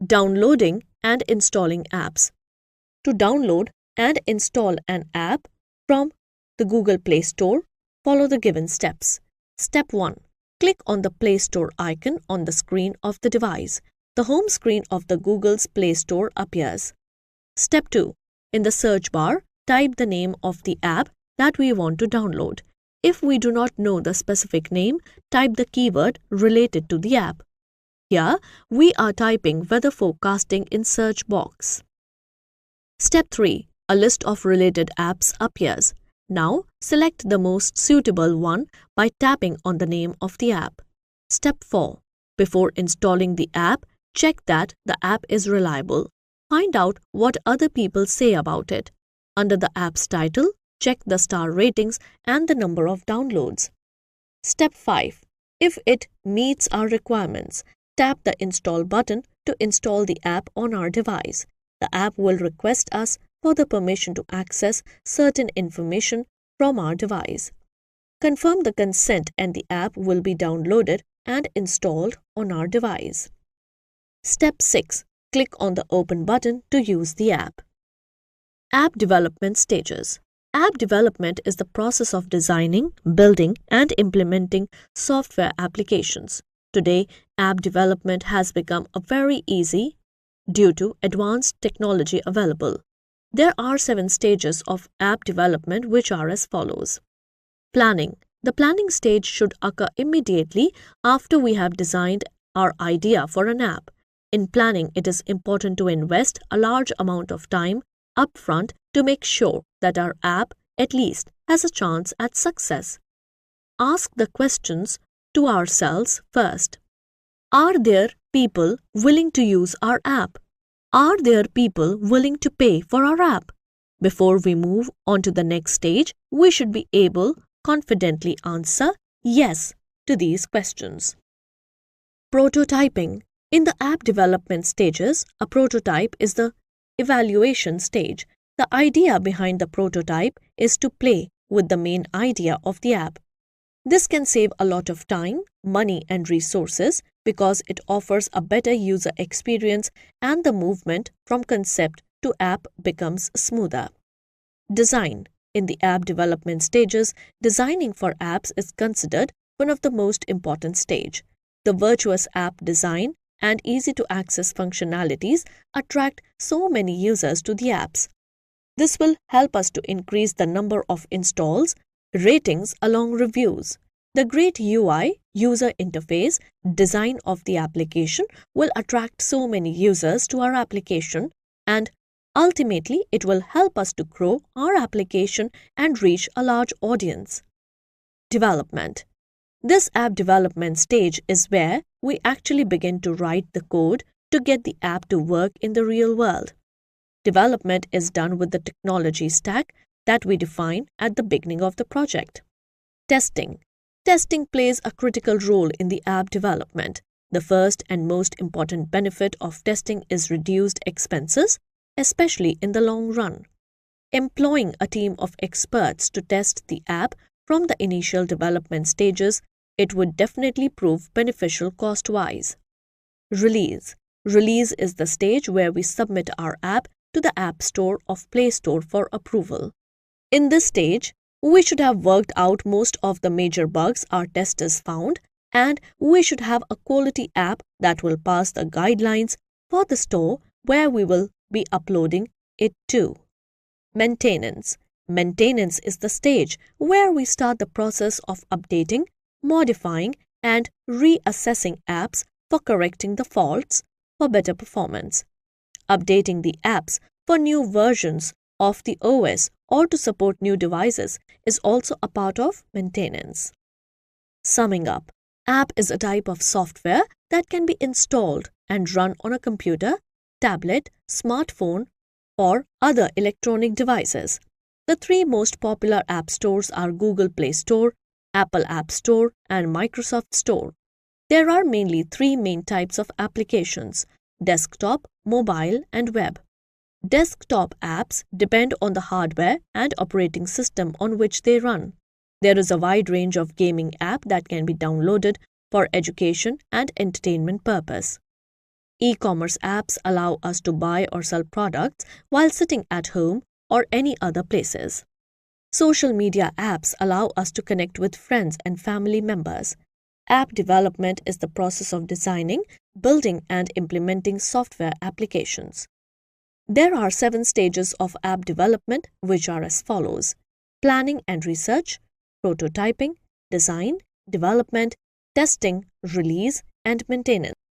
Downloading and installing apps. To download and install an app from the Google Play Store, follow the given steps. Step 1. Click on the Play Store icon on the screen of the device. The home screen of the Google's Play Store appears. Step 2. In the search bar, type the name of the app that we want to download. If we do not know the specific name, type the keyword related to the app. Here, we are typing weather forecasting in search box. Step 3. A list of related apps appears. Now, select the most suitable one by tapping on the name of the app. Step 4. Before installing the app, check that the app is reliable. Find out what other people say about it. Under the app's title, check the star ratings and the number of downloads. Step 5. If it meets our requirements, tap the Install button to install the app on our device. The app will request us for the permission to access certain information from our device. Confirm the consent and the app will be downloaded and installed on our device. Step 6. Click on the Open button to use the app. App development stages. App development is the process of designing, building, and implementing software applications. Today, app development has become very easy due to advanced technology available. There are 7 stages of app development which are as follows. Planning. The planning stage should occur immediately after we have designed our idea for an app. In planning, it is important to invest a large amount of time upfront to make sure that our app at least has a chance at success. Ask the questions to ourselves first. Are there people willing to use our app? Are there people willing to pay for our app? Before we move on to the next stage, we should be able to confidently answer yes to these questions. Prototyping. In the app development stages, a prototype is the evaluation stage. The idea behind the prototype is to play with the main idea of the app. This can save a lot of time, money, and resources because it offers a better user experience and the movement from concept to app becomes smoother. Design. In the app development stages, designing for apps is considered one of the most important stage. The virtuous app design and easy-to-access functionalities attract so many users to the apps. This will help us to increase the number of installs, ratings along reviews. The great UI, user interface, design of the application will attract so many users to our application and ultimately it will help us to grow our application and reach a large audience. Development. This app development stage is where we actually begin to write the code to get the app to work in the real world. Development is done with the technology stack that we define at the beginning of the project. Testing. Testing plays a critical role in the app development. The first and most important benefit of testing is reduced expenses, especially in the long run. Employing a team of experts to test the app from the initial development stages, it would definitely prove beneficial cost-wise. Release. Release is the stage where we submit our app to the App Store of Play Store for approval. In this stage, we should have worked out most of the major bugs our testers found, and we should have a quality app that will pass the guidelines for the store where we will be uploading it to. Maintenance. Maintenance is the stage where we start the process of updating, modifying, and reassessing apps for correcting the faults for better performance. Updating the apps for new versions of the OS or to support new devices is also a part of maintenance. Summing up, app is a type of software that can be installed and run on a computer, tablet, smartphone, or other electronic devices. The 3 most popular app stores are Google Play Store, Apple App Store, and Microsoft Store. There are mainly 3 main types of applications: desktop, mobile, and web. Desktop apps depend on the hardware and operating system on which they run. There is a wide range of gaming apps that can be downloaded for education and entertainment purpose. E-commerce apps allow us to buy or sell products while sitting at home or any other places. Social media apps allow us to connect with friends and family members. App development is the process of designing, building, and implementing software applications. There are 7 stages of app development, which are as follows: planning and research, prototyping, design, development, testing, release, and maintenance.